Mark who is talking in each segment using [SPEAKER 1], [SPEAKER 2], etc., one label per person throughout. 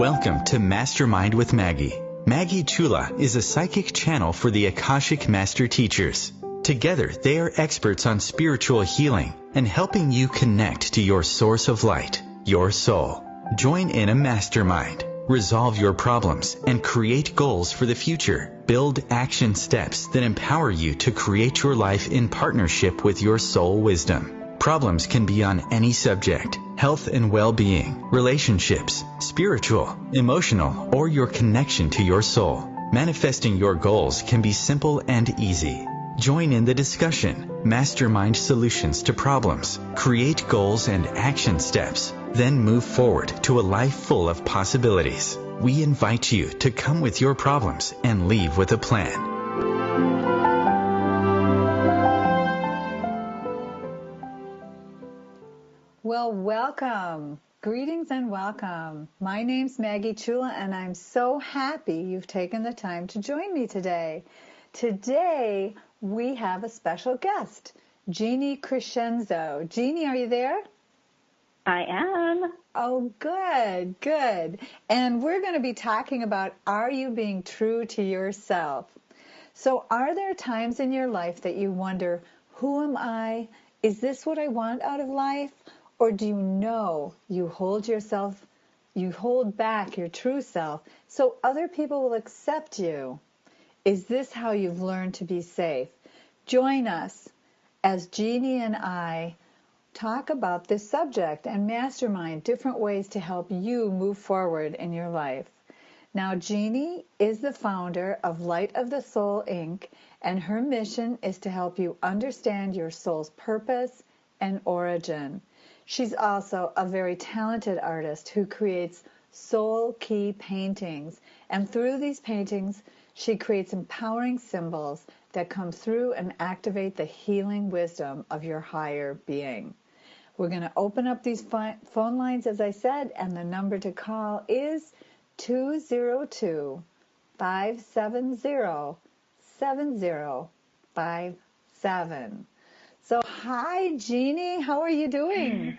[SPEAKER 1] Welcome to Mastermind with Maggie. Maggie Chula is a psychic channel for the Akashic Master Teachers. Together, they are experts on spiritual healing and helping you connect to your source of light, your soul. Join in a mastermind. Resolve your problems and create goals for the future. Build action steps that empower you to create your life in partnership with your soul wisdom. Problems can be on any subject: health and well-being, relationships, spiritual, emotional, or your connection to your soul. Manifesting your goals can be simple and easy. Join in the discussion. Mastermind solutions to problems. Create goals and action steps. Then move forward to a life full of possibilities. We invite you to come with your problems and leave with a plan.
[SPEAKER 2] Well, welcome. Greetings and welcome. My name's Maggie Chula, and I'm so happy you've taken the time to join me today. Today, we have a special guest, Jeanne Crescenzo. Jeanne, are you there?
[SPEAKER 3] I am.
[SPEAKER 2] Oh, good, good. And we're going to be talking about, are you being true to yourself? So are there times in your life that you wonder, who am I? Is this what I want out of life? Or do you know you hold back your true self so other people will accept you? Is this how you've learned to be safe? Join us as Jeanne and I talk about this subject and mastermind different ways to help you move forward in your life. Now, Jeanne is the founder of Light of the Soul, Inc., and her mission is to help you understand your soul's purpose and origin. She's also a very talented artist who creates soul key paintings, and through these paintings, she creates empowering symbols that come through and activate the healing wisdom of your higher being. We're going to open up these phone lines, as I said, and the number to call is 202-570-7057. So, hi, Jeanne. How are you doing?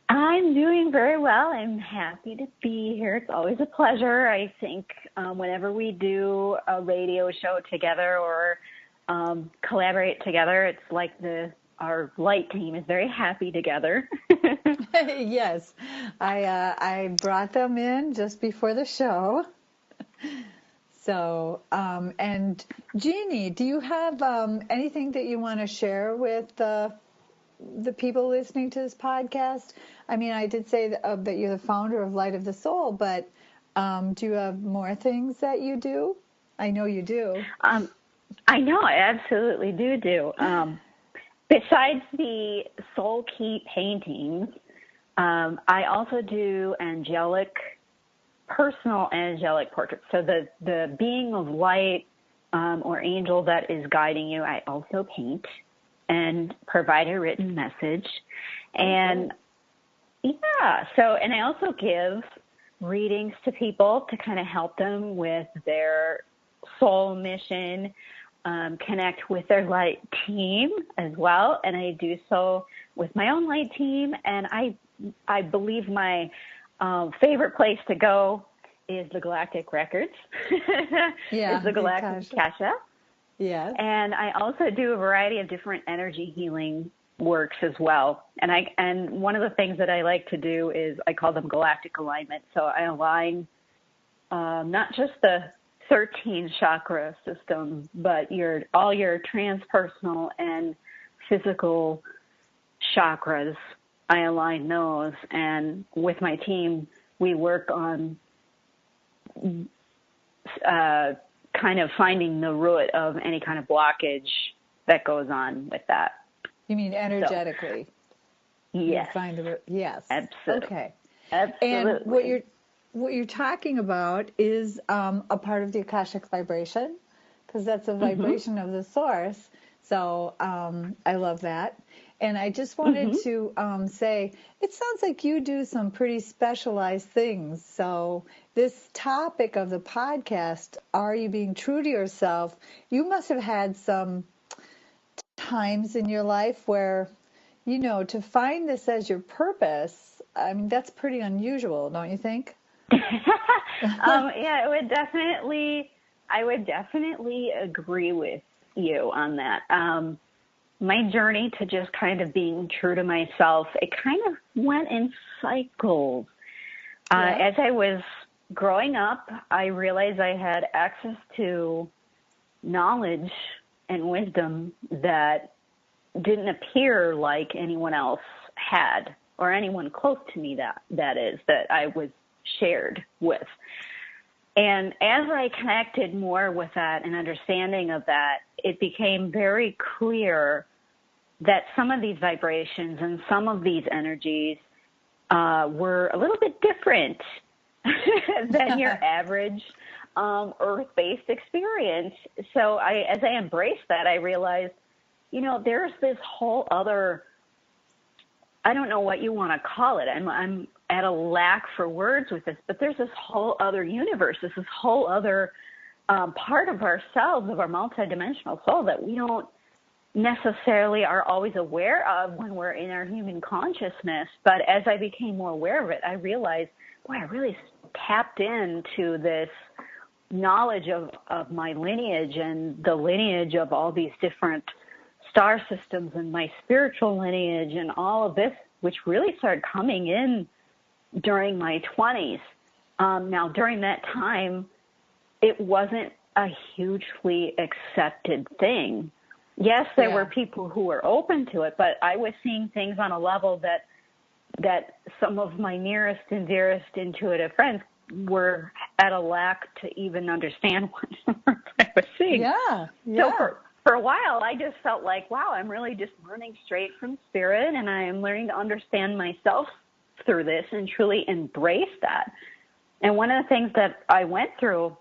[SPEAKER 3] I'm doing very well. I'm happy to be here. It's always a pleasure. I think whenever we do a radio show together or collaborate together, it's like our light team is very happy together.
[SPEAKER 2] Yes, I brought them in just before the show. So, and Jeanne, do you have anything that you want to share with the people listening to this podcast? I mean, I did say that you're the founder of Light of the Soul, but do you have more things that you do? I know you do.
[SPEAKER 3] I know, I absolutely do. Besides the soul key paintings, I also do personal angelic portraits. So the being of light or angel that is guiding you, I also paint and provide a written message. And and I also give readings to people to kind of help them with their soul mission, connect with their light team as well. And I do so with my own light team. And I believe my favorite place to go is the Galactic Records.
[SPEAKER 2] Yeah.
[SPEAKER 3] Is the Galactic Kasha.
[SPEAKER 2] Yes.
[SPEAKER 3] And I also do a variety of different energy healing works as well. And one of the things that I like to do is I call them galactic alignment. So I align not just the 13 chakra system, but all your transpersonal and physical chakras. I align those, and with my team, we work on kind of finding the root of any kind of blockage that goes on with that.
[SPEAKER 2] You mean energetically?
[SPEAKER 3] So, yes.
[SPEAKER 2] Yes.
[SPEAKER 3] Absolutely.
[SPEAKER 2] Okay.
[SPEAKER 3] Absolutely.
[SPEAKER 2] And what you're talking about is a part of the Akashic vibration, because that's a vibration of the source. So I love that. And I just wanted to say, it sounds like you do some pretty specialized things. So this topic of the podcast, are you being true to yourself? You must have had some times in your life where, to find this as your purpose, I mean, that's pretty unusual, don't you think?
[SPEAKER 3] Yeah, I would definitely agree with you on that. My journey to just kind of being true to myself, it kind of went in cycles. As I was growing up, I realized I had access to knowledge and wisdom that didn't appear like anyone else had, or anyone close to me that I was shared with. And as I connected more with that and understanding of that, it became very clear that some of these vibrations and some of these energies were a little bit different than your average earth-based experience. So as I embraced that, I realized, there's this whole other, I don't know what you want to call it. I'm at a lack for words with this, but there's this whole other universe, this whole other part of ourselves, of our multidimensional soul that we don't necessarily are always aware of when we're in our human consciousness. But as I became more aware of it, I realized, boy, I really tapped into this knowledge of my lineage and the lineage of all these different star systems and my spiritual lineage and all of this, which really started coming in during my 20s. Now, during that time, it wasn't a hugely accepted thing. Yes, there were people who were open to it, but I was seeing things on a level that some of my nearest and dearest intuitive friends were at a lack to even understand what I was seeing.
[SPEAKER 2] Yeah.
[SPEAKER 3] So for a while, I just felt like, wow, I'm really just learning straight from spirit, and I am learning to understand myself through this and truly embrace that. And one of the things that I went through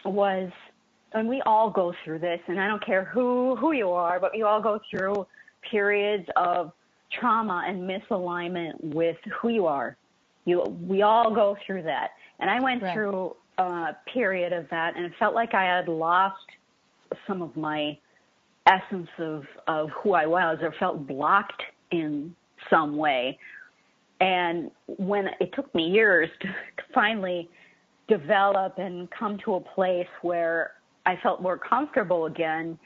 [SPEAKER 3] was, and we all go through this, and I don't care who you are, but you all go through periods of trauma and misalignment with who you are. We all go through that. And I went through a period of that, and it felt like I had lost some of my essence of who I was, or felt blocked in some way. And when it took me years to finally develop and come to a place where I felt more comfortable again,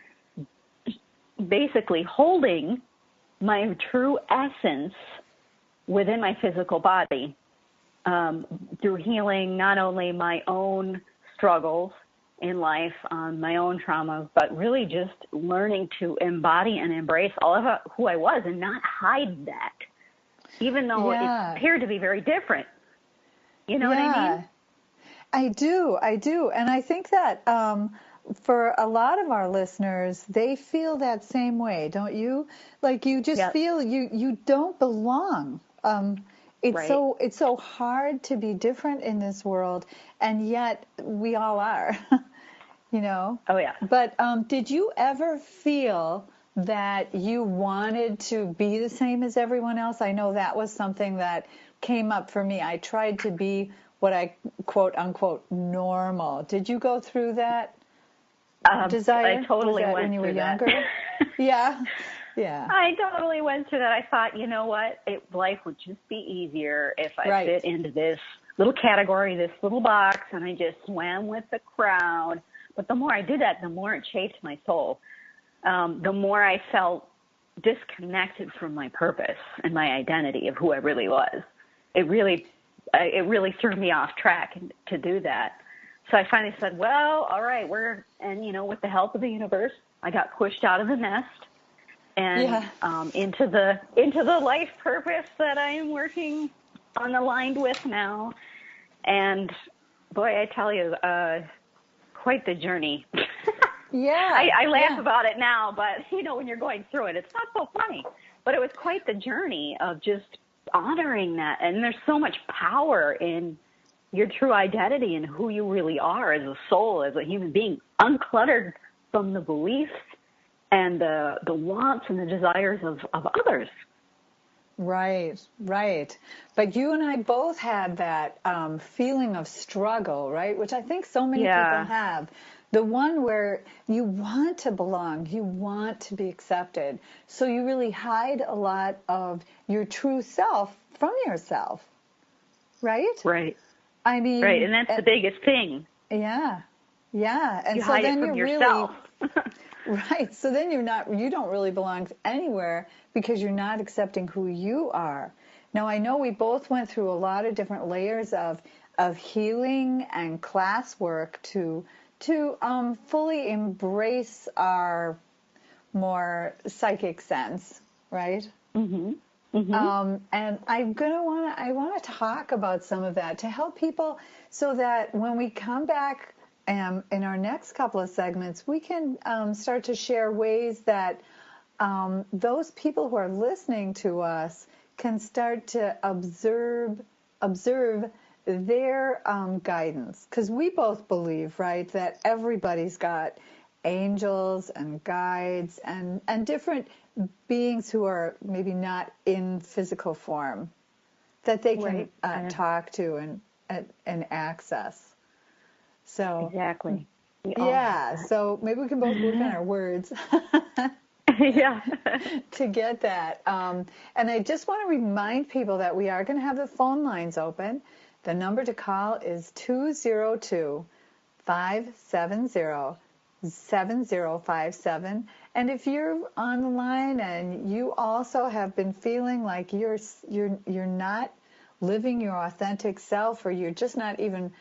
[SPEAKER 3] basically holding my true essence within my physical body, through healing not only my own struggles in life, my own traumas, but really just learning to embody and embrace all of who I was and not hide that, even though it appeared to be very different. You know what I mean?
[SPEAKER 2] I do. And I think that for a lot of our listeners, they feel that same way, don't you? Like you just feel you don't belong. It's so hard to be different in this world, and yet we all are,
[SPEAKER 3] Oh, yeah.
[SPEAKER 2] But did you ever feel that you wanted to be the same as everyone else? I know that was something that came up for me. I tried to be what I quote unquote normal. Did you go through that desire?
[SPEAKER 3] I totally
[SPEAKER 2] was that
[SPEAKER 3] went
[SPEAKER 2] when you were
[SPEAKER 3] through that.
[SPEAKER 2] younger? Yeah.
[SPEAKER 3] I totally went through that. I thought, you know what? Life would just be easier if I fit into this little category, this little box, and I just swam with the crowd. But the more I did that, the more it chafed my soul. The more I felt disconnected from my purpose and my identity of who I really was. It really threw me off track to do that. So I finally said, well, all right, with the help of the universe, I got pushed out of the nest and into the life purpose that I am working aligned with now. And boy, I tell you, quite the journey. I laugh about it now, but when you're going through it, it's not so funny. But it was quite the journey of just honoring that. And there's so much power in your true identity and who you really are as a soul, as a human being, uncluttered from the beliefs and the wants and the desires of others.
[SPEAKER 2] Right. But you and I both had that feeling of struggle, right? Which I think so many people have. The one where you want to belong, you want to be accepted. So you really hide a lot of your true self from yourself, right?
[SPEAKER 3] Right.
[SPEAKER 2] I mean,
[SPEAKER 3] right, and that's the biggest thing.
[SPEAKER 2] Yeah, yeah, and
[SPEAKER 3] You
[SPEAKER 2] so
[SPEAKER 3] hide
[SPEAKER 2] then
[SPEAKER 3] it from
[SPEAKER 2] you're
[SPEAKER 3] yourself.
[SPEAKER 2] really right. So then you don't really belong anywhere because you're not accepting who you are. Now I know we both went through a lot of different layers of healing and class work to fully embrace our more psychic sense, right?
[SPEAKER 3] Mm-hmm. Mm-hmm.
[SPEAKER 2] And I want to talk about some of that to help people so that when we come back in our next couple of segments, we can start to share ways that those people who are listening to us can start to observe their guidance, because we both believe, right, that everybody's got angels and guides and different beings who are maybe not in physical form that they can talk to and access. So
[SPEAKER 3] Exactly.
[SPEAKER 2] yeah, so maybe we can both work on our words.
[SPEAKER 3] Yeah.
[SPEAKER 2] To get that. And I just want to remind people that we are going to have the phone lines open. The number to call is 202-570-7057. And if you're on the line and you also have been feeling like you're not living your authentic self, or you're just not even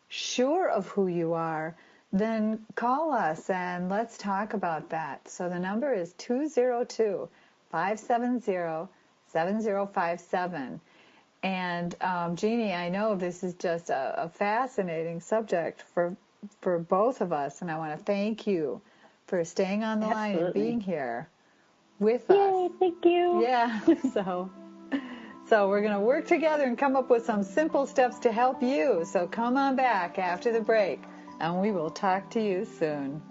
[SPEAKER 2] sure of who you are, then call us and let's talk about that. So the number is 202-570-7057. And Jeannie, I know this is just a fascinating subject for both of us, and I want to thank you for staying on the line and being here with us.
[SPEAKER 3] Yay, thank you.
[SPEAKER 2] Yeah, so we're going to work together and come up with some simple steps to help you. So come on back after the break, and we will talk to you soon.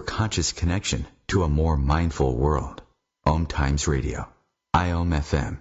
[SPEAKER 1] Conscious connection to a more mindful world. OMTimes Radio. IOM FM.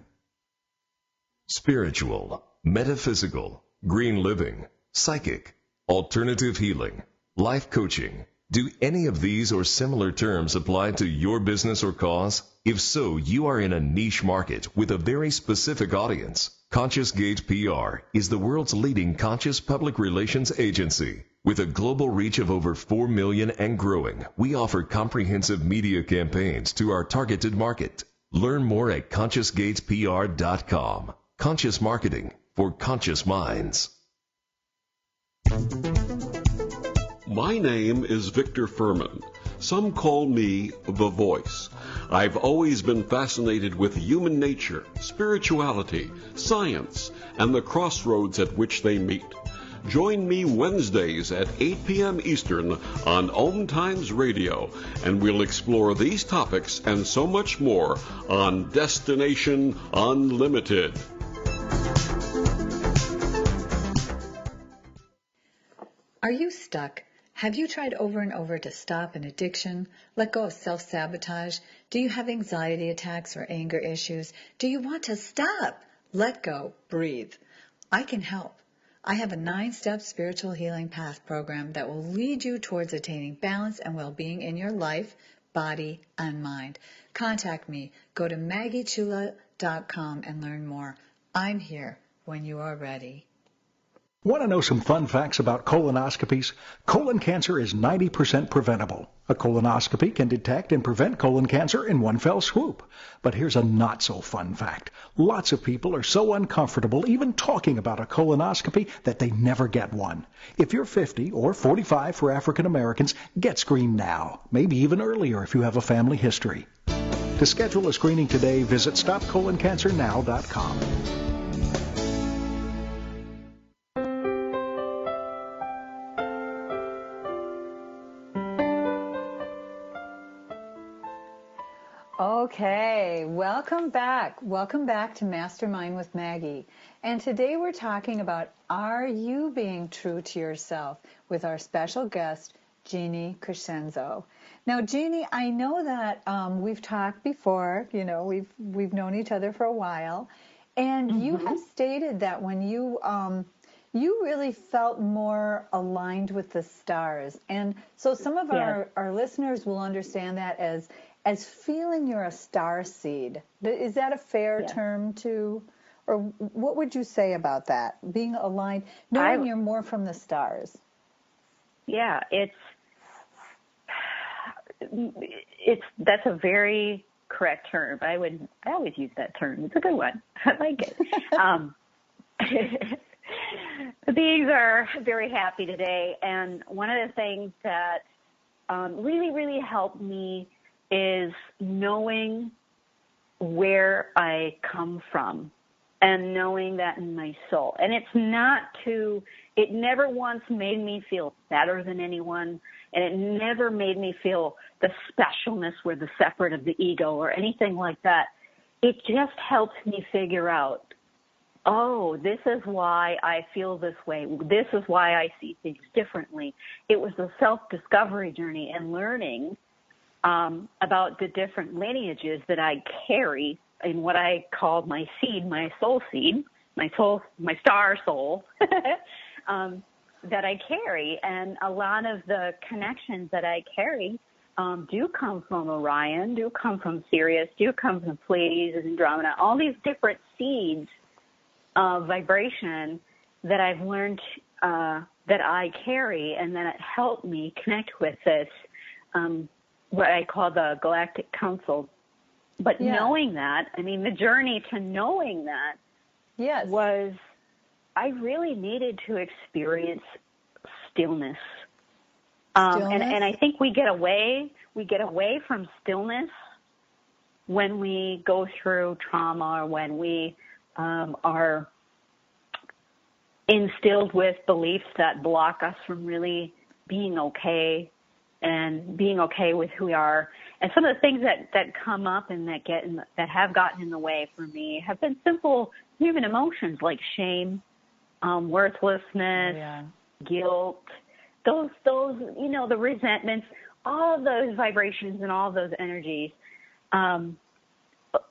[SPEAKER 4] Spiritual, metaphysical, green living, psychic, alternative healing, life coaching. Do any of these or similar terms apply to your business or cause? If so, you are in a niche market with a very specific audience. Conscious Gate PR is the world's leading conscious public relations agency. With a global reach of over 4 million and growing, we offer comprehensive media campaigns to our targeted market. Learn more at ConsciousGatesPR.com. Conscious marketing for conscious minds.
[SPEAKER 5] My name is Victor Furman. Some call me the Voice. I've always been fascinated with human nature, spirituality, science, and the crossroads at which they meet. Join me Wednesdays at 8 p.m. Eastern on OMTimes Radio, and we'll explore these topics and so much more on Destination Unlimited.
[SPEAKER 2] Are you stuck? Have you tried over and over to stop an addiction, let go of self-sabotage? Do you have anxiety attacks or anger issues? Do you want to stop, let go, breathe? I can help. I have a 9-step spiritual healing path program that will lead you towards attaining balance and well-being in your life, body, and mind. Contact me. Go to MaggieChula.com and learn more. I'm here when you are ready.
[SPEAKER 6] Want to know some fun facts about colonoscopies? Colon cancer is 90% preventable. A colonoscopy can detect and prevent colon cancer in one fell swoop. But here's a not-so-fun fact. Lots of people are so uncomfortable even talking about a colonoscopy that they never get one. If you're 50 or 45 for African Americans, get screened now. Maybe even earlier if you have a family history. To schedule a screening today, visit StopColonCancerNow.com.
[SPEAKER 2] Okay, welcome back. Welcome back to Mastermind with Maggie. And today we're talking about, are you being true to yourself, with our special guest, Jeanne Crescenzo. Now, Jeanne, I know that we've talked before, we've known each other for a while, and you have stated that when you really felt more aligned with the stars. And so some of our listeners will understand that as feeling you're a star seed. Is that a fair term to, or what would you say about that? Being aligned, knowing you're more from the stars.
[SPEAKER 3] Yeah, that's a very correct term. I always use that term. It's a good one. I like it. The beings are very happy today, and one of the things that really, really helped me is knowing where I come from and knowing that in my soul. And it never once made me feel better than anyone, and it never made me feel the specialness or the separate of the ego or anything like that. It just helped me figure out, oh, this is why I feel this way. This is why I see things differently. It was a self-discovery journey and learning about the different lineages that I carry in what I called my seed, my soul seed, my star soul that I carry. And a lot of the connections that I carry do come from Orion, do come from Sirius, do come from Pleiades and Andromeda, all these different seeds of vibration that I've learned that I carry, and then it helped me connect with this what I call the Galactic Council. But knowing that, the journey to knowing that was, I really needed to experience stillness. And I think we get away from stillness when we go through trauma, or when we are instilled with beliefs that block us from really being okay and being okay with who we are. And some of the things that come up and that have gotten in the way for me have been simple human emotions like shame, worthlessness, guilt, those the resentments, all of those vibrations and all of those energies. I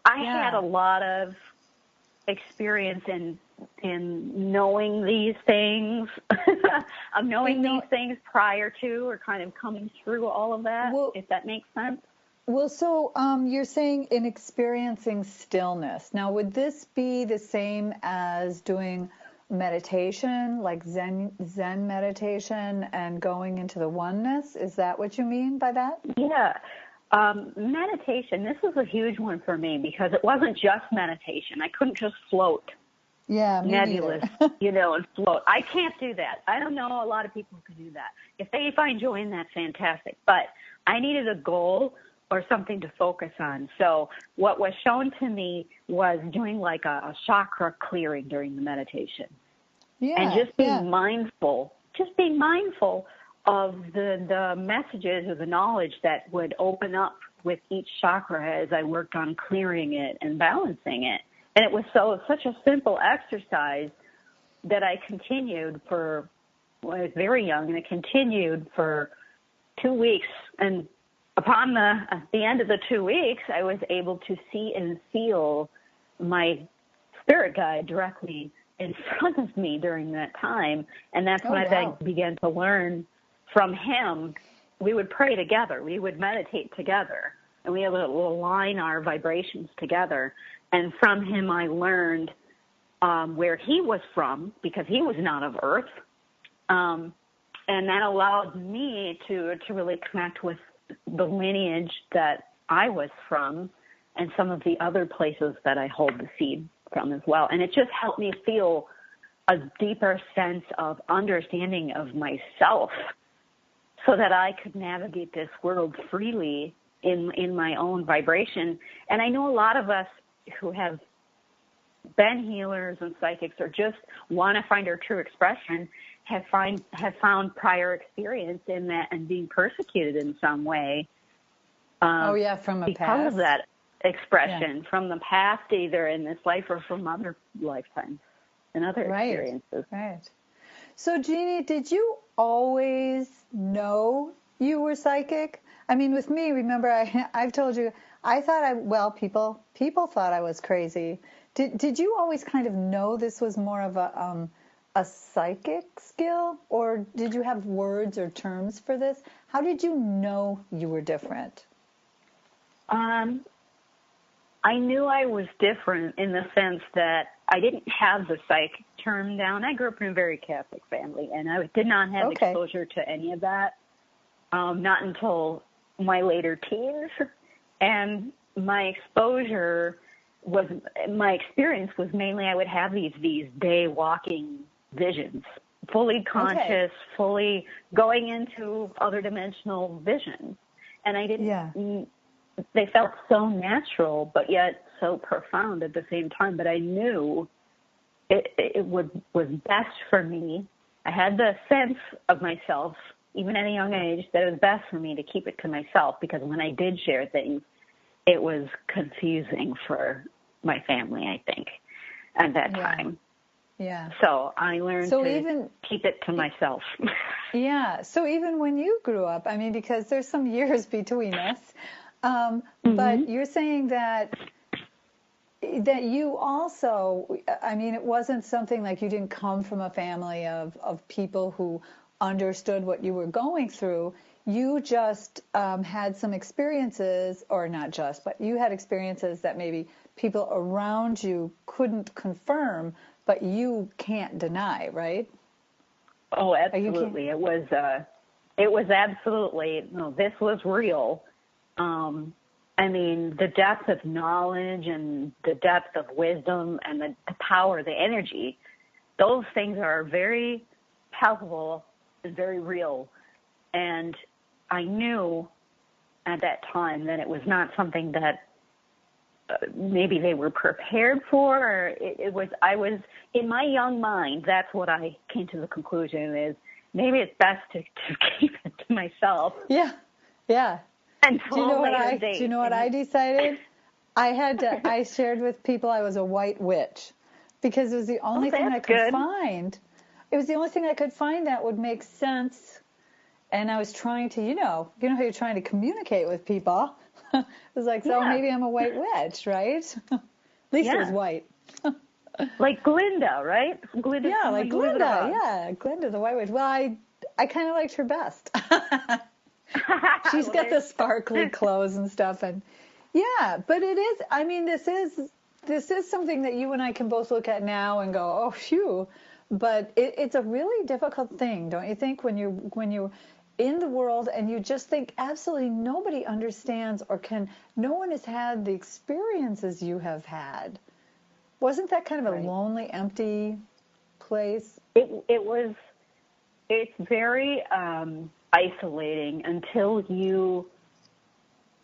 [SPEAKER 3] had a lot of experience in knowing these things, of knowing these things prior to, or kind of coming through all of that, if that makes sense.
[SPEAKER 2] Well, so you're saying in experiencing stillness. Now, would this be the same as doing meditation, like Zen meditation, and going into the oneness? Is that what you mean by that?
[SPEAKER 3] Yeah. Meditation, this was a huge one for me because it wasn't just meditation. I couldn't just float.
[SPEAKER 2] Yeah,
[SPEAKER 3] nebulous, and float. I can't do that. I don't know a lot of people who can do that. If they find joy in that, fantastic. But I needed a goal or something to focus on. So what was shown to me was doing like a chakra clearing during the meditation. And just being mindful of the messages or the knowledge that would open up with each chakra as I worked on clearing it and balancing it. And it was such a simple exercise that I continued I was very young, and it continued for 2 weeks. And upon the end of the 2 weeks, I was able to see and feel my spirit guide directly in front of me during that time. And that's when I began to learn from him. We would pray together. We would meditate together. And we would align our vibrations together. And from him, I learned where he was from, because he was not of Earth. And that allowed me to really connect with the lineage that I was from and some of the other places that I hold the seed from as well. And it just helped me feel a deeper sense of understanding of myself so that I could navigate this world freely in my own vibration. And I know a lot of us who have been healers and psychics, or just want to find our true expression, have found prior experience in that and being persecuted in some way.
[SPEAKER 2] From a
[SPEAKER 3] because
[SPEAKER 2] past.
[SPEAKER 3] of that. expression from the past, either in this life or from other lifetimes and other experiences.
[SPEAKER 2] Right. So, Jeannie, did you always know you were psychic? I mean, with me, remember, I've told you, I thought people thought I was crazy. Did you always kind of know this was more of a psychic skill, or did you have words or terms for this? How did you know you were different?
[SPEAKER 3] I knew I was different in the sense that I didn't have the psych term down. I grew up in a very Catholic family, and I did not have exposure to any of that, not until my later teens. And my experience was mainly I would have these day walking visions, fully conscious, fully going into other dimensional visions. And I didn't, they felt so natural, but yet so profound at the same time. But I knew it was best for me. I had the sense of myself, even at a young age, that it was best for me to keep it to myself, because when I did share things, it was confusing for my family, I think, at that time.
[SPEAKER 2] Yeah.
[SPEAKER 3] So I learned to keep it to myself.
[SPEAKER 2] Yeah. So even when you grew up, I mean, because there's some years between us, but you're saying that you also, I mean, it wasn't something like you didn't come from a family of people who understood what you were going through. You just had some experiences, or not just, but you had experiences that maybe people around you couldn't confirm, but you can't deny, right?
[SPEAKER 3] Oh, absolutely. It was absolutely, this was real. I mean, the depth of knowledge and the depth of wisdom and the power, the energy, those things are very palpable and very real. And I knew at that time that it was not something that maybe they were prepared for. Or I was, in my young mind, that's what I came to the conclusion is maybe it's best to keep it to myself.
[SPEAKER 2] Yeah. Do you know what I decided? I shared with people I was a white witch, because it was the only thing I could find. It was the only thing I could find that would make sense. And I was trying to, you know how you're trying to communicate with people. It was like, maybe I'm a white witch, right? At least it was white.
[SPEAKER 3] Like Glinda, right? Glinda,
[SPEAKER 2] like Glinda. Yeah, Glinda, the white witch. Well, I kind of liked her best. She's got the sparkly clothes and stuff, and but it is. I mean, this is something that you and I can both look at now and go, oh, phew. But it's a really difficult thing, don't you think, when you're in the world and you just think absolutely nobody understands no one has had the experiences you have had. Wasn't that kind of a lonely, empty place?
[SPEAKER 3] It's very isolating until you,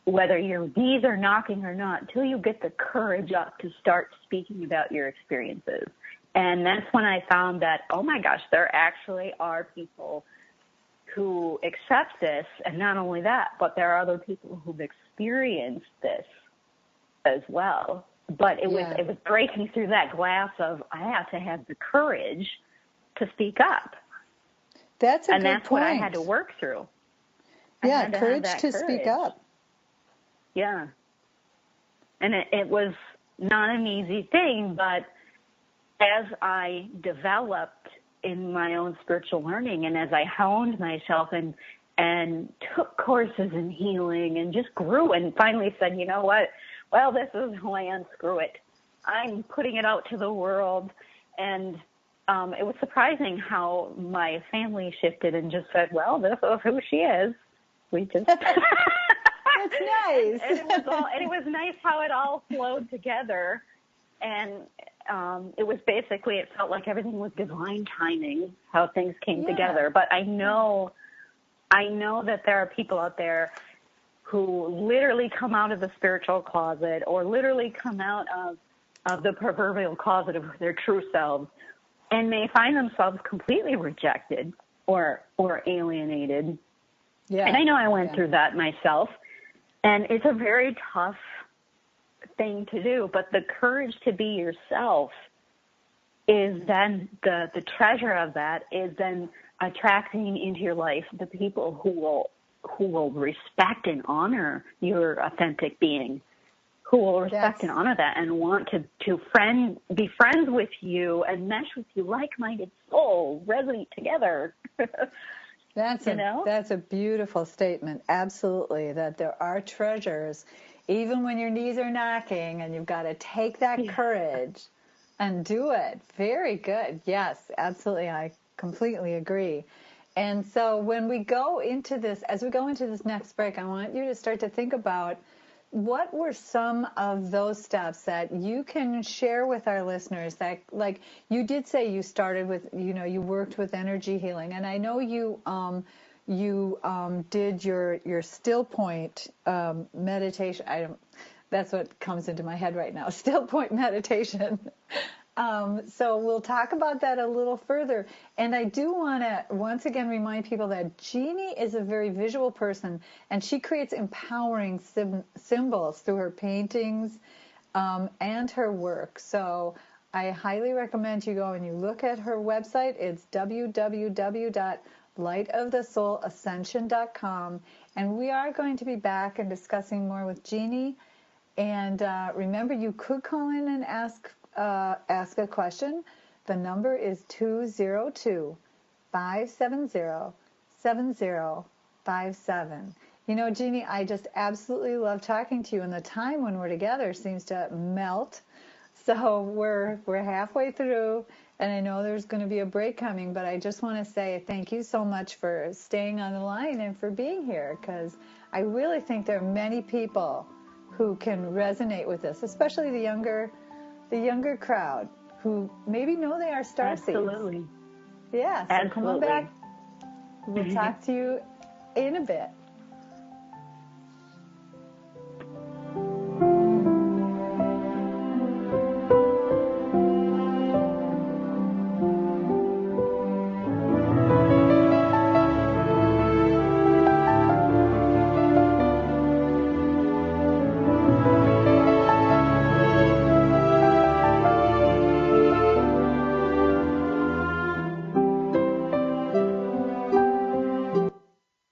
[SPEAKER 3] whether your bees are knocking or not, until you get the courage up to start speaking about your experiences. And that's when I found that, oh my gosh, there actually are people who accept this. And not only that, but there are other people who've experienced this as well. But it was breaking through that glass of, I have to have the courage to speak up.
[SPEAKER 2] That's a good point.
[SPEAKER 3] And that's what I had to work through.
[SPEAKER 2] Courage to speak up.
[SPEAKER 3] Yeah. And it was not an easy thing, but as I developed in my own spiritual learning and as I honed myself and took courses in healing and just grew and finally said, you know what? Well, this is who I am. Screw it. I'm putting it out to the world. And it was surprising how my family shifted and just said, well, this is who she is. We just...
[SPEAKER 2] That's nice.
[SPEAKER 3] And it was nice how it all flowed together. And it felt like everything was divine timing, how things came together. But I know that there are people out there who literally come out of the spiritual closet or literally come out of the proverbial closet of their true selves and may find themselves completely rejected or alienated. Yeah. And I know I went through that myself. And it's a very tough thing to do, but the courage to be yourself is then the treasure of that is then attracting into your life the people who will respect and honor your authentic being, who will respect and honor that and want to be friends with you and mesh with you, like-minded souls, resonate together.
[SPEAKER 2] That's a beautiful statement. Absolutely, that there are treasures, even when your knees are knocking, and you've got to take that courage and do it. Very good. Yes, absolutely. I completely agree. And so when we go into this, as we go into this next break, I want you to start to think about what were some of those steps that you can share with our listeners that, like you did say you started with, you worked with energy healing. And I know you did your still point meditation. That's what comes into my head right now, still point meditation. So we'll talk about that a little further. And I do want to once again remind people that Jeanne is a very visual person, and she creates empowering symbols through her paintings and her work. So I highly recommend you go and you look at her website. It's www.lightofthesoul.ascension.com. And we are going to be back and discussing more with Jeanne. And remember, you could call in and ask a question. The number is 202-570-7057. Jeanne, I just absolutely love talking to you, and the time when we're together seems to melt. So we're halfway through, and I know there's going to be a break coming, but I just want to say thank you so much for staying on the line and for being here, because I really think there are many people who can resonate with this, especially the younger crowd who maybe know they are starseeds.
[SPEAKER 3] Absolutely.
[SPEAKER 2] Yeah, so come on back. We'll talk to you in a bit.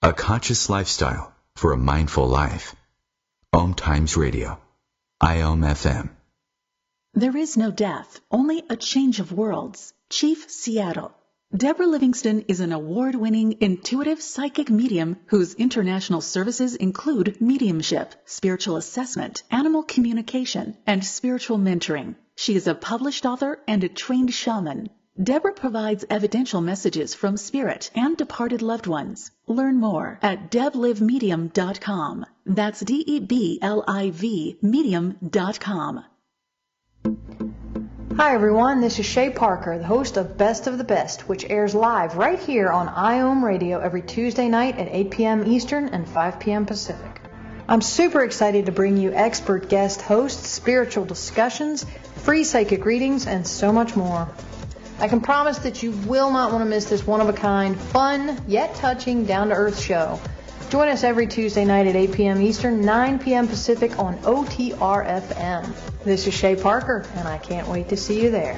[SPEAKER 1] A conscious lifestyle for a mindful life. OMTimes Radio. IOM FM.
[SPEAKER 7] There is no death, only a change of worlds. Chief Seattle. Deborah Livingston is an award-winning intuitive psychic medium whose international services include mediumship, spiritual assessment, animal communication, and spiritual mentoring. She is a published author and a trained shaman. Deborah provides evidential messages from spirit and departed loved ones. Learn more at deblivemedium.com. That's DEBLIV medium.com.
[SPEAKER 8] Hi everyone, this is Shay Parker, the host of Best of the Best, which airs live right here on IOM Radio every Tuesday night at 8 p.m. Eastern and 5 p.m. Pacific. I'm super excited to bring you expert guest hosts, spiritual discussions, free psychic readings, and so much more. I can promise that you will not want to miss this one-of-a-kind, fun, yet touching, down-to-earth show. Join us every Tuesday night at 8 p.m. Eastern, 9 p.m. Pacific on OTR-FM. This is Shay Parker, and I can't wait to see you there.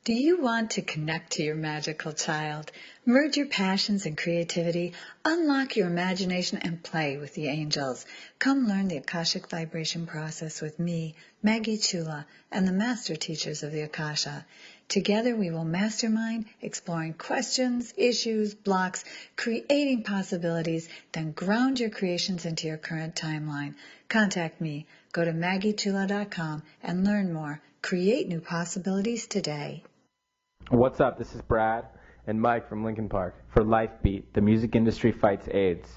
[SPEAKER 2] Do you want to connect to your magical child, merge your passions and creativity, unlock your imagination, and play with the angels? Come learn the Akashic vibration process with me, Maggie Chula, and the master teachers of the Akasha. Together we will mastermind, exploring questions, issues, blocks, creating possibilities, then ground your creations into your current timeline. Contact me. Go to MaggieChula.com and learn more. Create new possibilities today.
[SPEAKER 9] What's up? This is Brad
[SPEAKER 10] and Mike from Lincoln Park.
[SPEAKER 9] for LifeBeat, the music industry fights AIDS.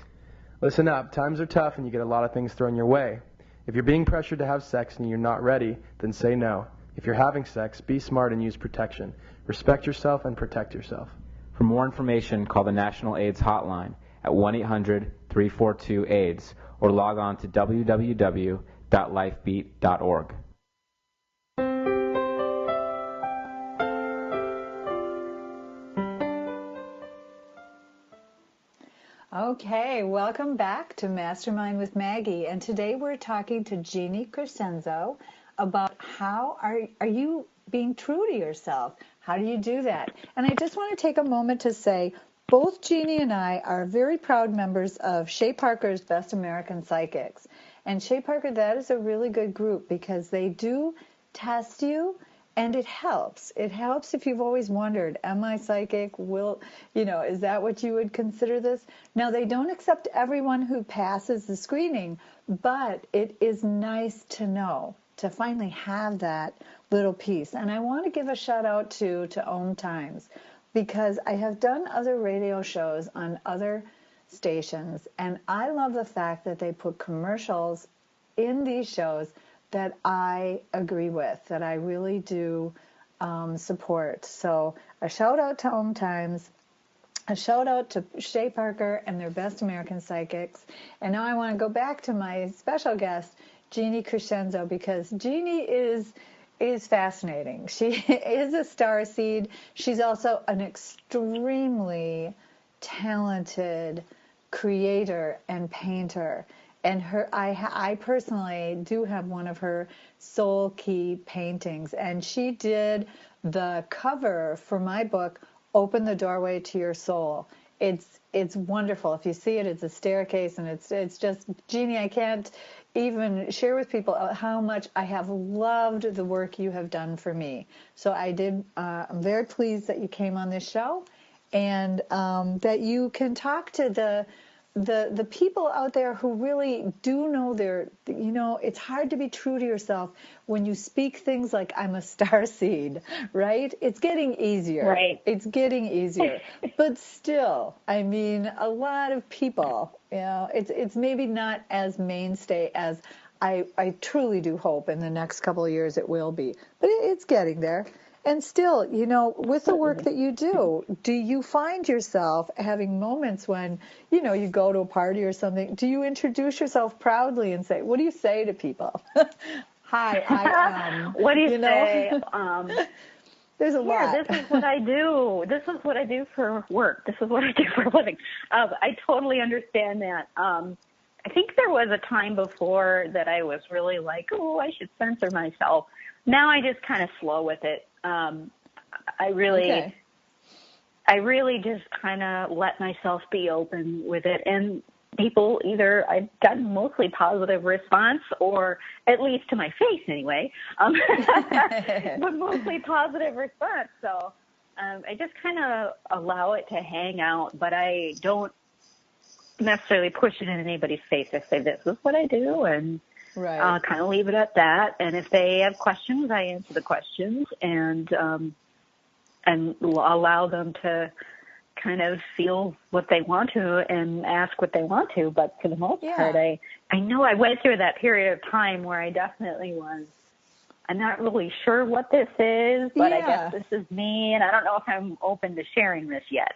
[SPEAKER 10] Listen up, times are tough and you get a lot of things thrown your way. If you're being pressured to have sex and you're not ready, then say no. If you're having sex, be smart and use protection. Respect yourself and protect yourself.
[SPEAKER 9] For more information, call the National AIDS Hotline at 1-800-342-AIDS or log on to www.lifebeat.org.
[SPEAKER 2] Okay, welcome back to Mastermind with Maggie. And today we're talking to Jeanne Crescenzo about how are you being true to yourself? How do you do that? And I just want to take a moment to say both Jeanne and I are very proud members of Shea Parker's Best American Psychics. And Shea Parker, that is a really good group because they do test you. And it helps. It helps if you've always wondered, am I psychic? Is that what you would consider this? Now, they don't accept everyone who passes the screening, but it is nice to know, to finally have that little piece. And I want to give a shout out to OMTimes because I have done other radio shows on other stations, and I love the fact that they put commercials in these shows that I agree with, that I really do support. So a shout out to OMTimes, a shout out to Shea Parker and their Best American Psychics. And now I want to go back to my special guest, Jeanne Crescenzo, because Jeanne is fascinating. She is a starseed. She's also an extremely talented creator and painter. And I personally do have one of her soul key paintings, and she did the cover for my book, Open the Doorway to Your Soul. It's wonderful. If you see it, it's a staircase, and it's just, Jeanne, I can't even share with people how much I have loved the work you have done for me. So I'm very pleased that you came on this show, and that you can talk to the people out there who really do know it's hard to be true to yourself when you speak things like, I'm a starseed, right? It's getting easier.
[SPEAKER 3] Right.
[SPEAKER 2] It's getting easier. But still, I mean, a lot of people, it's maybe not as mainstay as I truly do hope in the next couple of years it will be. But it's getting there. And still, with the work that you do you find yourself having moments when, you go to a party or something? Do you introduce yourself proudly and say, what do you say to people? Hi, I am.
[SPEAKER 3] What do you say?
[SPEAKER 2] There's a lot.
[SPEAKER 3] Yeah, this is what I do. This is what I do for work. This is what I do for a living. I totally understand that. I think there was a time before that I was really like, oh, I should censor myself. Now I just kind of flow with it. I really just kind of let myself be open with it. And people I've gotten mostly positive response, or at least to my face anyway, but mostly positive response. So I just kind of allow it to hang out, but I don't necessarily push it in anybody's face. I say, this is what I do, and right. I'll kind of leave it at that. And if they have questions, I answer the questions and allow them to kind of feel what they want to and ask what they want to. But for the most part, I know I went through that period of time where I definitely was, I'm not really sure what this is, but I guess this is me, and I don't know if I'm open to sharing this yet.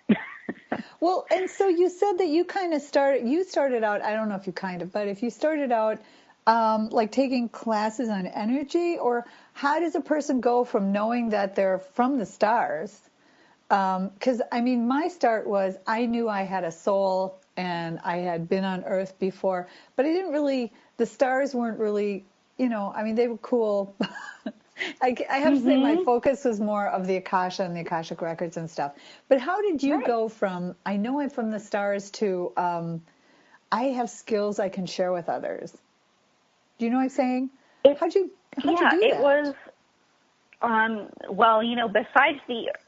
[SPEAKER 2] Well, and so you said that you started out, I don't know if you but if you started out like taking classes on energy, or how does a person go from knowing that they're from the stars? Because, I mean, my start was I knew I had a soul and I had been on Earth before, but the stars weren't really, I mean, they were cool. I have to say my focus was more of the Akasha and the Akashic Records and stuff. But how did you go from, I know I'm from the stars, to I have skills I can share with others? Do you know what I'm saying? How'd you do that?
[SPEAKER 3] It was, besides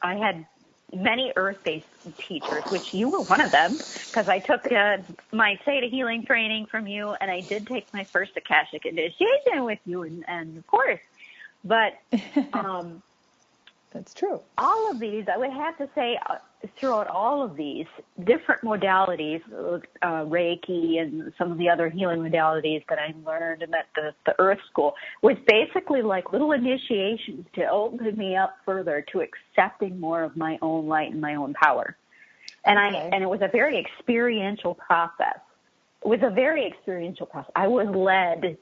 [SPEAKER 3] I had many earth-based teachers, which you were one of them, because I took my Theta healing training from you, and I did take my first Akashic initiation with you, and of course. But
[SPEAKER 2] that's true.
[SPEAKER 3] All of these, I would have to say, throughout all of these different modalities, Reiki and some of the other healing modalities that I learned and at the Earth School, was basically like little initiations to open me up further to accepting more of my own light and my own power. And it was a very experiential process. I was led,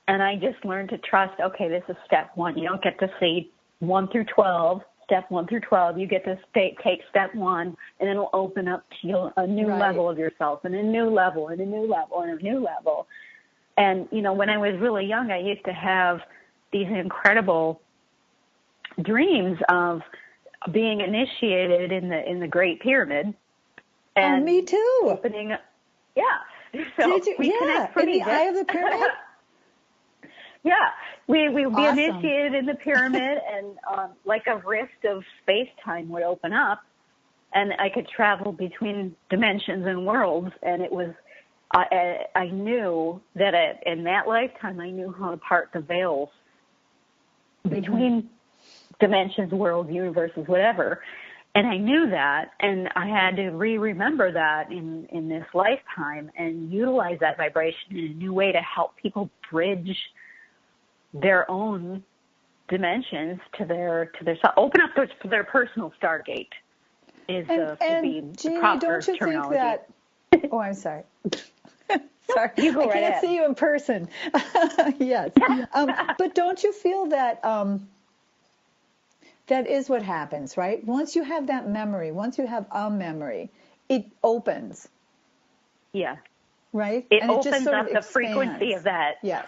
[SPEAKER 3] and I just learned to trust, okay, this is step 1. You don't get to see 1 through 12. step 1 through 12. You get to take step 1, and it'll open up to you a new level of yourself, and a new level, and a new level, and a new level. And, you know, when I was really young, I used to have these incredible dreams of being initiated in the Great Pyramid. And
[SPEAKER 2] me too.
[SPEAKER 3] Opening up. Yeah. So
[SPEAKER 2] Did you?
[SPEAKER 3] we connect pretty
[SPEAKER 2] in the eye of the pyramid?
[SPEAKER 3] Yeah. We would be
[SPEAKER 2] Awesome.
[SPEAKER 3] initiated in the pyramid, and like a rift of space-time would open up, and I could travel between dimensions and worlds, and it was, I knew that in that lifetime, I knew how to part the veils between dimensions, worlds, universes, whatever. And I knew that, and I had to remember that in this lifetime and utilize that vibration in a new way to help people bridge their own dimensions to their open up their personal stargate is the
[SPEAKER 2] Jeanne,
[SPEAKER 3] proper
[SPEAKER 2] don't you
[SPEAKER 3] terminology.
[SPEAKER 2] think that? Oh, I'm sorry. Sorry,
[SPEAKER 3] You go
[SPEAKER 2] I
[SPEAKER 3] right
[SPEAKER 2] can't
[SPEAKER 3] ahead.
[SPEAKER 2] see you in person. Yes, but don't you feel that that is what happens, right? Once you have that memory, once you have a memory, it opens.
[SPEAKER 3] Yeah.
[SPEAKER 2] Right?
[SPEAKER 3] It
[SPEAKER 2] and
[SPEAKER 3] opens
[SPEAKER 2] it just sort
[SPEAKER 3] up
[SPEAKER 2] of
[SPEAKER 3] the
[SPEAKER 2] expands.
[SPEAKER 3] frequency of that.
[SPEAKER 2] Yes.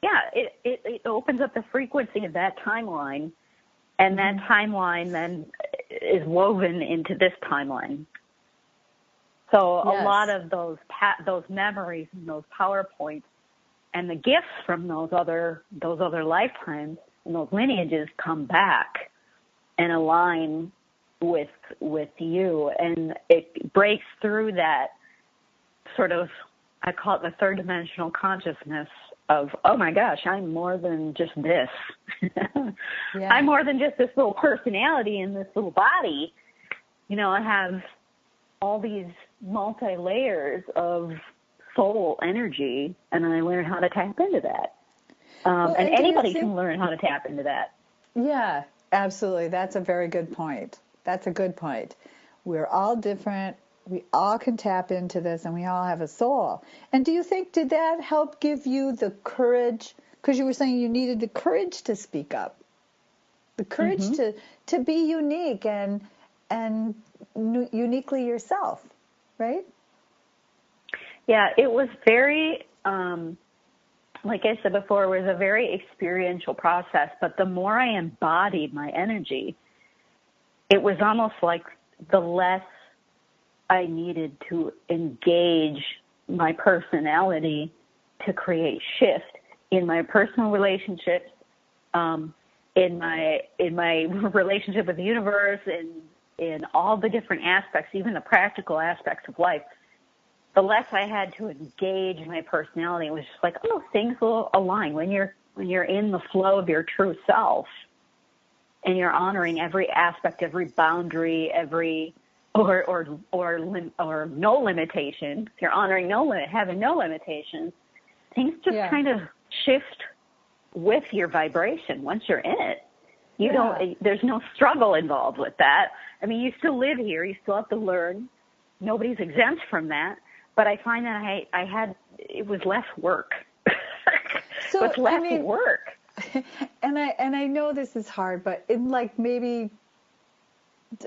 [SPEAKER 3] Yeah, it opens up the frequency of that timeline, and that timeline then is woven into this timeline. So a lot of those memories and those PowerPoints and the gifts from those other lifetimes and those lineages come back and align with you, and it breaks through that sort of, I call it the third dimensional consciousness of, oh my gosh, I'm more than just this. I'm more than just this little personality in this little body. You know, I have all these multi-layers of soul energy, and I learn how to tap into that. And anybody can learn how to tap into that.
[SPEAKER 2] Yeah, absolutely. That's a very good point. That's a good point. We're all different. We all can tap into this, and we all have a soul. And do you think, did that help give you the courage? Because you were saying you needed the courage to speak up, the courage to be unique and uniquely yourself, right?
[SPEAKER 3] Yeah, it was very, like I said before, it was a very experiential process. But the more I embodied my energy, it was almost like the less I needed to engage my personality to create shift in my personal relationships, in my relationship with the universe, in all the different aspects, even the practical aspects of life. The less I had to engage my personality, it was just like, oh, things will align when you're in the flow of your true self, and you're honoring every aspect, every boundary, every or no limitation. If you're honoring having no limitations, things just kind of shift with your vibration once you're in it. There's no struggle involved with that. I mean, you still live here, you still have to learn. Nobody's exempt from that. But I find that it was less work.
[SPEAKER 2] So,
[SPEAKER 3] it was less work.
[SPEAKER 2] And I know this is hard, but in like maybe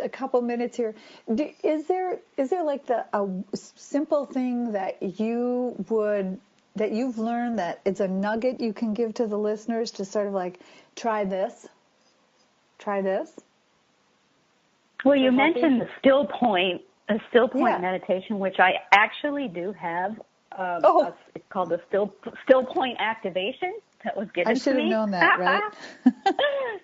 [SPEAKER 2] a couple minutes here, is there like a simple thing that you've learned that it's a nugget you can give to the listeners to sort of like try this?
[SPEAKER 3] Well, you mentioned the still point meditation, which I actually do have. It's called the still point activation that was given to me.
[SPEAKER 2] I should have known that, right?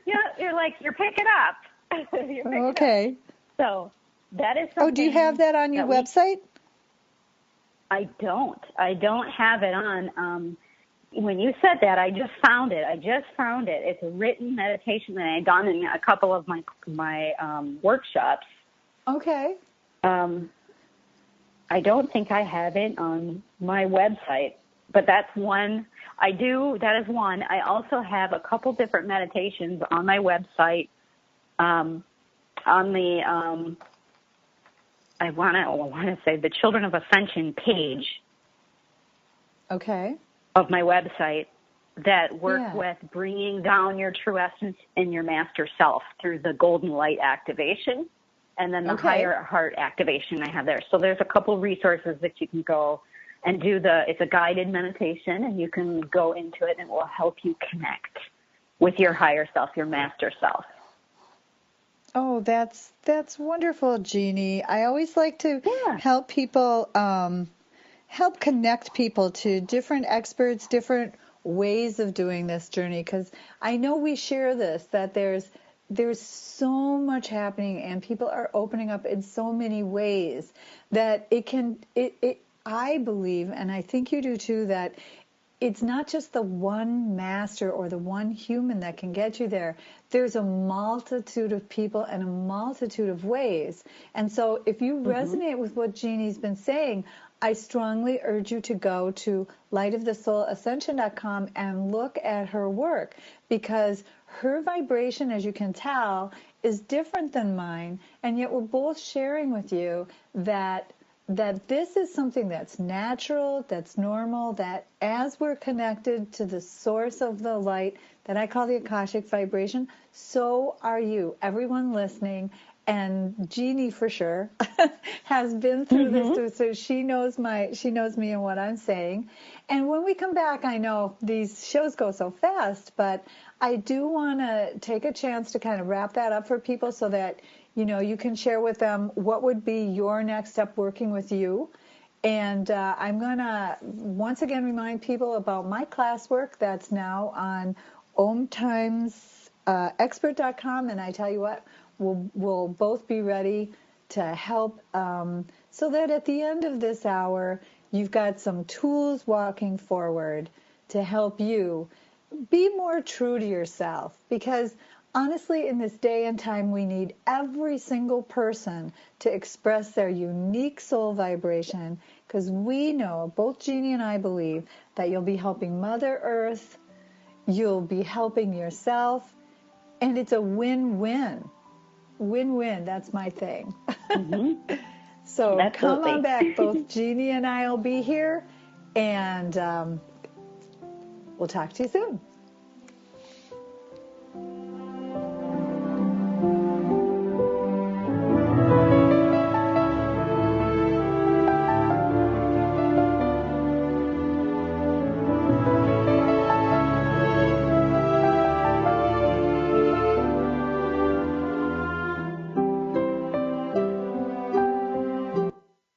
[SPEAKER 3] Yeah, you're picking up.
[SPEAKER 2] Okay.
[SPEAKER 3] So that is something.
[SPEAKER 2] Oh, do you have that on your website?
[SPEAKER 3] I don't have it on. When you said that, I just found it. It's a written meditation that I've done in a couple of my workshops.
[SPEAKER 2] Okay.
[SPEAKER 3] I don't think I have it on my website, but that's one. That is one. I also have a couple different meditations on my website. On the I want to say the Children of Ascension page.
[SPEAKER 2] Okay.
[SPEAKER 3] Of my website, that work with bringing down your true essence and your master self through the golden light activation and then the higher heart activation I have there. So there's a couple resources that you can go and do. It's a guided meditation, and you can go into it, and it will help you connect with your higher self, your master self.
[SPEAKER 2] Oh, that's wonderful, Jeannie. I always like to help people, help connect people to different experts, different ways of doing this journey, because I know we share this, that there's so much happening and people are opening up in so many ways that I believe, and I think you do too, that it's not just the one master or the one human that can get you there. There's a multitude of people and a multitude of ways. And so if you resonate with what Jeannie's been saying, I strongly urge you to go to lightofthesoul.ascension.com and look at her work, because her vibration, as you can tell, is different than mine, and yet we're both sharing with you that this is something that's natural, that's normal, that as we're connected to the source of the light that I call the Akashic vibration, so are you, everyone listening. And Jeannie, for sure, has been through this too, so she knows me and what I'm saying. And when we come back, I know these shows go so fast, but I do want to take a chance to kind of wrap that up for people so that you can share with them what would be your next step working with you. And I'm going to once again remind people about my classwork that's now on OMTimesExpert.com. And I tell you what, we'll both be ready to help so that at the end of this hour, you've got some tools walking forward to help you be more true to yourself. Because honestly, in this day and time, we need every single person to express their unique soul vibration, because we know, both Jeannie and I believe, that you'll be helping Mother Earth, you'll be helping yourself, and it's a win-win. Win-win, that's my thing. So come on back. Both Jeannie and I will be here, and we'll talk to you soon.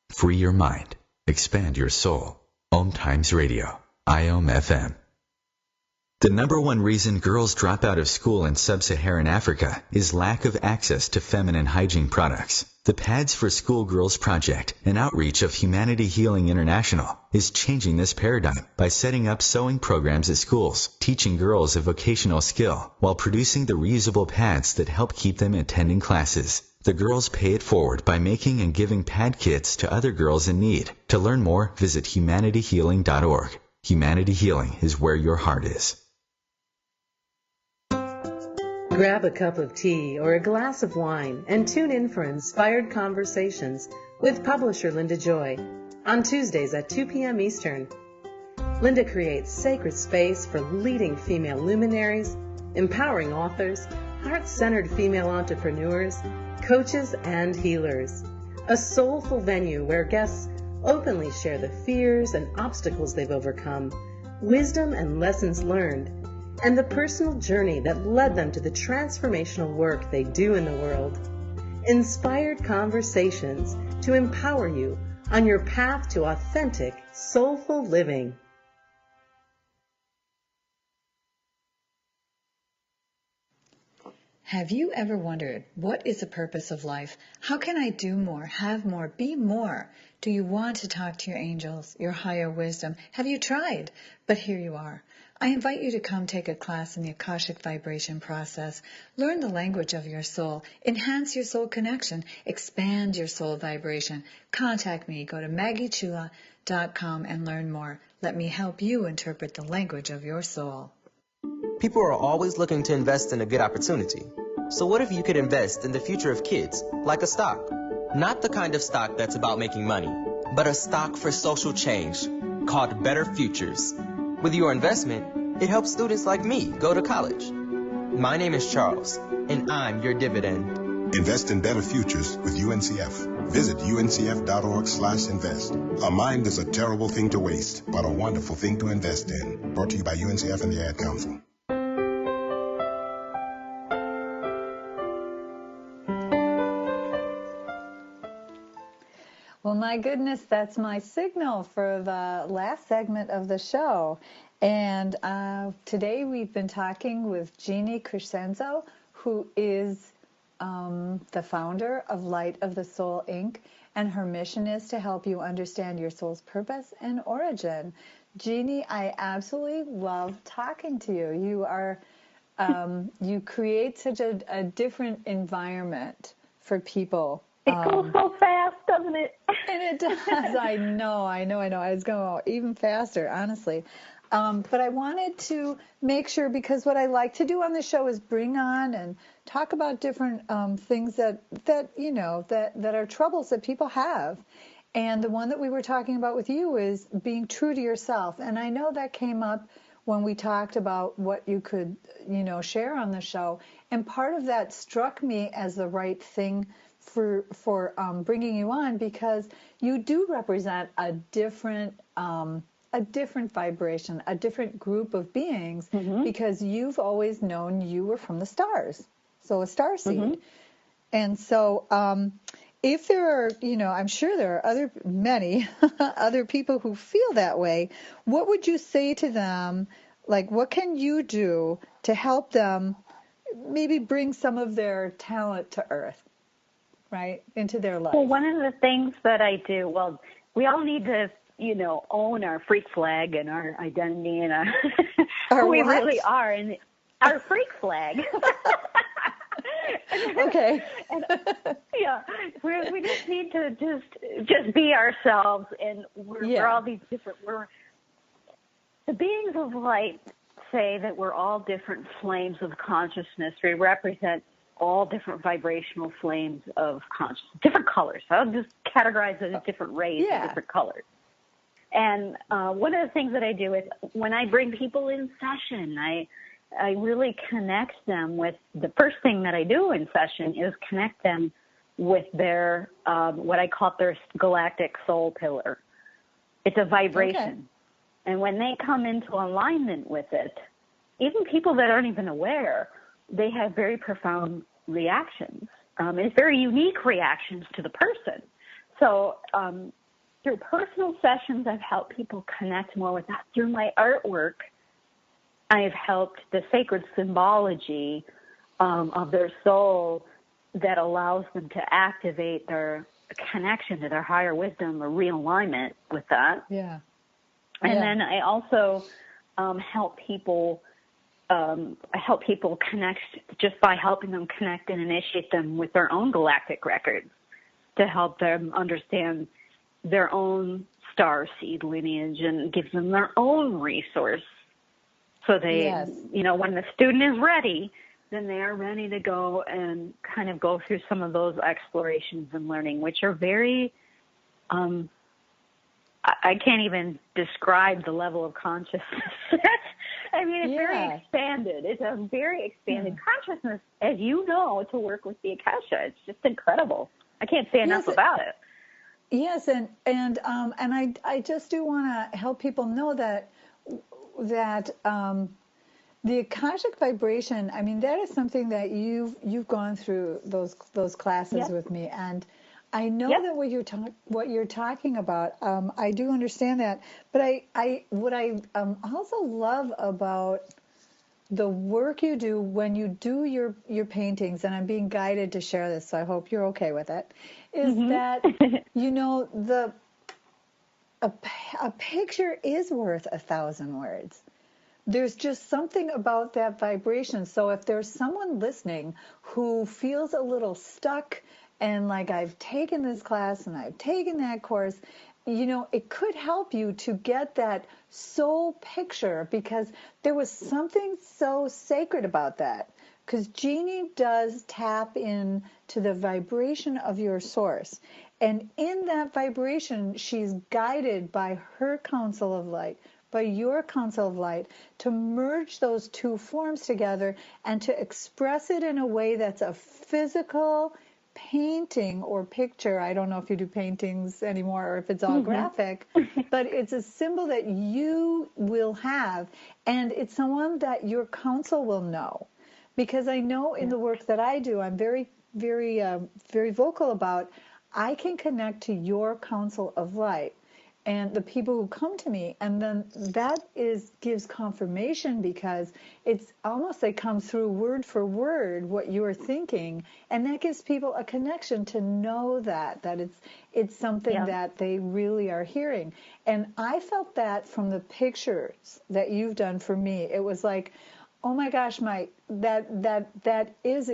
[SPEAKER 1] Free your mind. Expand your soul. OMTimes Radio. IOM FM. The number one reason girls drop out of school in sub-Saharan Africa is lack of access to feminine hygiene products. The Pads for Schoolgirls Project, an outreach of Humanity Healing International, is changing this paradigm by setting up sewing programs at schools, teaching girls a vocational skill, while producing the reusable pads that help keep them attending classes. The girls pay it forward by making and giving pad kits to other girls in need. To learn more, visit humanityhealing.org. Humanity Healing is where your heart is.
[SPEAKER 7] Grab a cup of tea or a glass of wine and tune in for Inspired Conversations with publisher Linda Joy on Tuesdays at 2 p.m. Eastern. Linda creates sacred space for leading female luminaries, empowering authors, heart-centered female entrepreneurs, coaches, and healers. A soulful venue where guests openly share the fears and obstacles they've overcome, wisdom and lessons learned, and the personal journey that led them to the transformational work they do in the world. Inspired Conversations to empower you on your path to authentic, soulful living.
[SPEAKER 2] Have you ever wondered, what is the purpose of life? How can I do more, have more, be more? Do you want to talk to your angels, your higher wisdom? Have you tried? But here you are. I invite you to come take a class in the Akashic vibration process. Learn the language of your soul. Enhance your soul connection. Expand your soul vibration. Contact me. Go to MaggieChula.com and learn more. Let me help you interpret the language of your soul.
[SPEAKER 11] People are always looking to invest in a good opportunity. So what if you could invest in the future of kids, like a stock? Not the kind of stock that's about making money, but a stock for social change, called Better Futures. With your investment, It helps students like me go to college. My name is Charles, and I'm your dividend.
[SPEAKER 12] Invest in better futures with UNCF. Visit uncf.org/invest. A mind is a terrible thing to waste, but a wonderful thing to invest in. Brought to you by UNCF and the Ad Council.
[SPEAKER 2] Well, my goodness, that's my signal for the last segment of the show. And today we've been talking with Jeanne Crescenzo, who is the founder of Light of the Soul, Inc., and her mission is to help you understand your soul's purpose and origin. Jeanne, I absolutely love talking to you. You are, you create such a different environment for people.
[SPEAKER 3] It goes so fast, doesn't it?
[SPEAKER 2] And it does. I know. It's going even faster, honestly. But I wanted to make sure, because what I like to do on the show is bring on and talk about different things that are troubles that people have. And the one that we were talking about with you is being true to yourself. And I know that came up when we talked about what you could, share on the show. And part of that struck me as the right thing for bringing you on, because you do represent a different vibration, a different group of beings, because you've always known you were from the stars, so a star seed. And so if there are, I'm sure there are many other people who feel that way, what would you say to them? Like, what can you do to help them maybe bring some of their talent to earth? Right, into their life?
[SPEAKER 3] Well, one of the things that I do, we all need to, own our freak flag and our identity and who we really are, and our freak flag.
[SPEAKER 2] Okay.
[SPEAKER 3] And, we just need to just be ourselves, and we're all these different. The beings of light say that we're all different flames of consciousness. We represent all different vibrational flames of consciousness, different colors. So I'll just categorize it as different rays of different colors. And one of the things that I do is when I bring people in session, I really connect them with, the first thing that I do in session is connect them with their, what I call their galactic soul pillar. It's a vibration. Okay. And when they come into alignment with it, even people that aren't even aware, they have very profound reactions. It's very unique reactions to the person. So through personal sessions, I've helped people connect more with that. Through my artwork, I've helped the sacred symbology of their soul that allows them to activate their connection to their higher wisdom or realignment with that.
[SPEAKER 2] Yeah.
[SPEAKER 3] And then I also help people connect just by helping them connect and initiate them with their own galactic records to help them understand their own star seed lineage and give them their own resource. So they, when the student is ready, then they are ready to go and kind of go through some of those explorations and learning, which are very, I can't even describe the level of consciousness. I mean, it's very expanded. It's a very expanded consciousness, as you know, to work with the Akasha. It's just incredible. I can't say enough about it.
[SPEAKER 2] Yes, and I just do want to help people know that the Akashic vibration, I mean, that is something that you've gone through those classes with me, and I know that what you're talking about. I do understand that, but what I also love about the work you do when you do your paintings, and I'm being guided to share this, so I hope you're okay with it, is that a picture is worth 1,000 words. There's just something about that vibration. So if there's someone listening who feels a little stuck and like, I've taken this class and I've taken that course, it could help you to get that soul picture, because there was something so sacred about that. Because Jeanne does tap in to the vibration of your source. And in that vibration, she's guided by her council of light, by your counsel of light, to merge those two forms together and to express it in a way that's a physical painting or picture. I don't know if you do paintings anymore or if it's all graphic, but it's a symbol that you will have, and it's someone that your counsel will know. Because I know in the work that I do, I'm very, very, very vocal about, I can connect to your counsel of light and the people who come to me, and then that gives confirmation, because it's almost they come through word for word what you're thinking, and that gives people a connection to know that it's something that they really are hearing. And I felt that from the pictures that you've done for me. It was like, oh my gosh, that is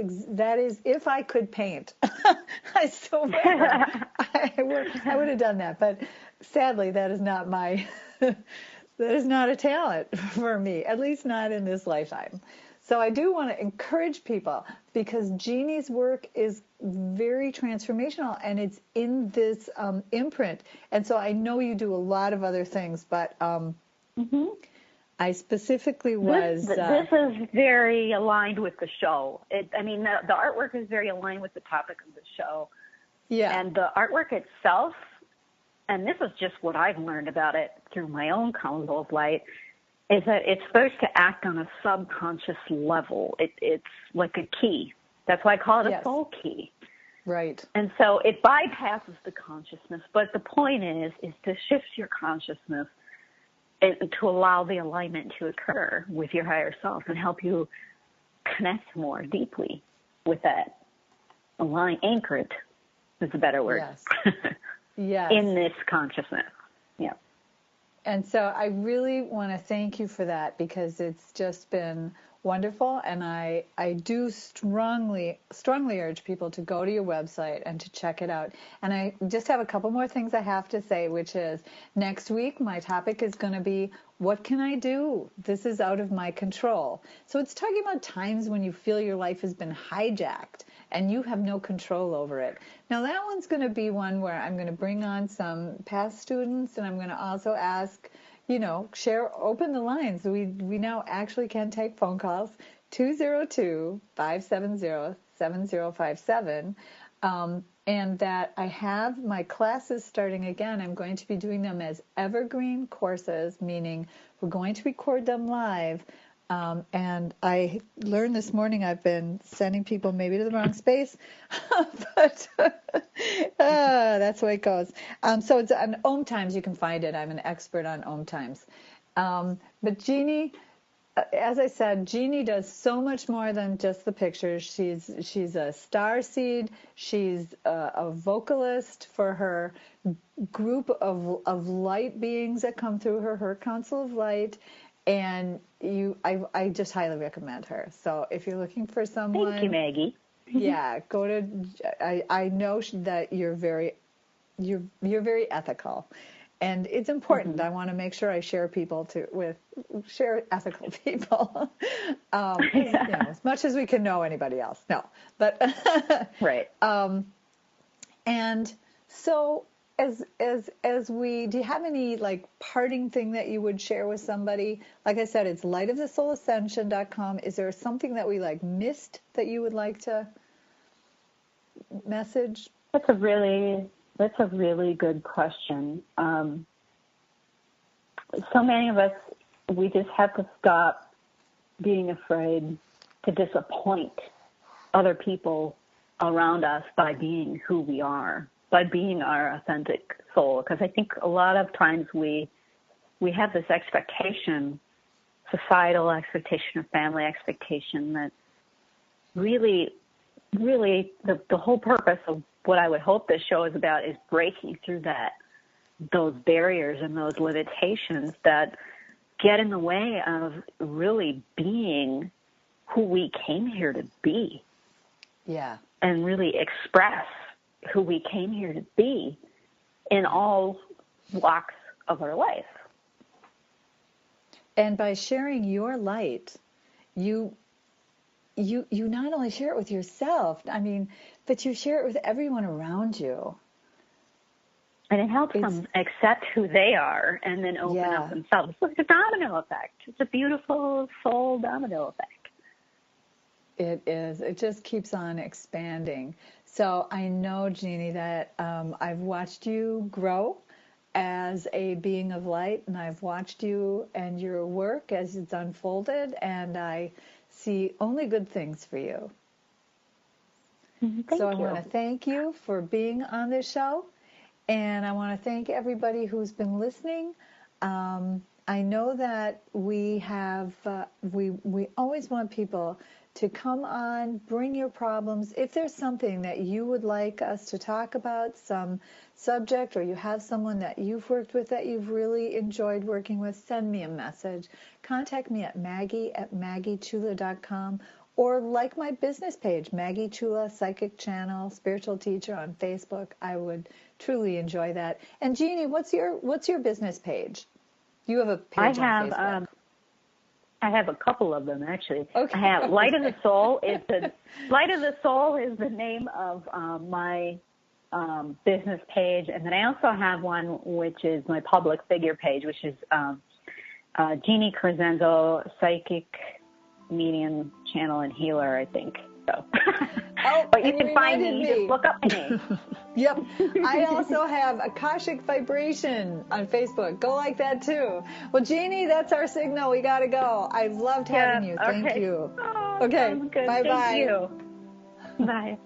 [SPEAKER 2] if I could paint. I would have done that, but sadly that is not that is not a talent for me, at least not in this lifetime. So I do want to encourage people, because Jeanne's work is very transformational, and it's in this imprint. And so I know you do a lot of other things, but I specifically was...
[SPEAKER 3] This is very aligned with the show. The artwork is very aligned with the topic of the show.
[SPEAKER 2] Yeah.
[SPEAKER 3] And the artwork itself, and this is just what I've learned about it through my own counsel of light, is that it's supposed to act on a subconscious level. It's like a key. That's why I call it a soul key.
[SPEAKER 2] Right.
[SPEAKER 3] And so it bypasses the consciousness. But the point is to shift your consciousness and to allow the alignment to occur with your higher self and help you connect more deeply with that. Anchored is a better word.
[SPEAKER 2] Yes. Yes.
[SPEAKER 3] In this consciousness. Yeah.
[SPEAKER 2] And so I really want to thank you for that, because it's just been wonderful. And I do strongly urge people to go to your website and to check it out. And I just have a couple more things I have to say, which is next week, my topic is going to be, what can I do? This is out of my control. So it's talking about times when you feel your life has been hijacked and you have no control over it. Now that one's going to be one where I'm going to bring on some past students, and I'm going to also ask, open the lines. We now actually can take phone calls, 202-570-7057. And that I have my classes starting again. I'm going to be doing them as evergreen courses, meaning we're going to record them live. And I learned this morning I've been sending people maybe to the wrong space, but that's the way it goes. So it's on OMTimes. You can find it. I'm an expert on OMTimes. But Jeanne, as I said, Jeanne does so much more than just the pictures. She's a starseed. She's a vocalist for her group of light beings that come through her council of light. And I just highly recommend her. So if you're looking for someone...
[SPEAKER 3] Thank you, Maggie.
[SPEAKER 2] Yeah, go to... I know that you're very ethical. And it's important. I want to make sure I share ethical people, as much as we can know anybody else. No, but
[SPEAKER 3] right.
[SPEAKER 2] And so, do you have any parting thing that you would share with somebody? Like I said, it's lightofthesoulascension.com. Is there something that we missed that you would like to message?
[SPEAKER 3] That's a really good question. So many of us, we just have to stop being afraid to disappoint other people around us by being who we are, by being our authentic soul. Because I think a lot of times we have this expectation, societal expectation or family expectation, that really the whole purpose of what I would hope this show is about is breaking through those barriers and those limitations that get in the way of really being who we came here to be.
[SPEAKER 2] Yeah.
[SPEAKER 3] And really express who we came here to be in all walks of our life.
[SPEAKER 2] And by sharing your light, you not only share it with yourself, but you share it with everyone around you.
[SPEAKER 3] And it helps them accept who they are and then open up themselves. It's like a domino effect. It's a beautiful soul domino effect.
[SPEAKER 2] It is. It just keeps on expanding. So I know, Jeannie, that I've watched you grow as a being of light, and I've watched you and your work as it's unfolded, and I see only good things for you.
[SPEAKER 3] Thank
[SPEAKER 2] you. I
[SPEAKER 3] you.
[SPEAKER 2] want to thank you for being on this show, and I want to thank everybody who's been listening. I know that we have, we always want people to come on, bring your problems. If there's something that you would like us to talk about, some subject, or you have someone that you've worked with that you've really enjoyed working with, send me a message. Contact me at Maggie@MaggieChula.com, or like my business page, Maggie Chula Psychic Channel, Spiritual Teacher on Facebook. I would truly enjoy that. And Jeannie, what's your business page? You have a page on Facebook.
[SPEAKER 3] I have a couple of them, actually.
[SPEAKER 2] Okay.
[SPEAKER 3] I have Light of the Soul is the name of my business page, and then I also have one which is my public figure page, which is Jeanne Crescenzo, Psychic Medium Channel and Healer, I think. So, but you can find me. Just look up my name.
[SPEAKER 2] Yep. I also have Akashic Vibration on Facebook. Go like that too. Well, Jeannie, that's our signal. We got to go. I've loved having you. Thank you.
[SPEAKER 3] Oh,
[SPEAKER 2] okay.
[SPEAKER 3] Bye-bye.
[SPEAKER 2] Thank
[SPEAKER 3] you. Bye.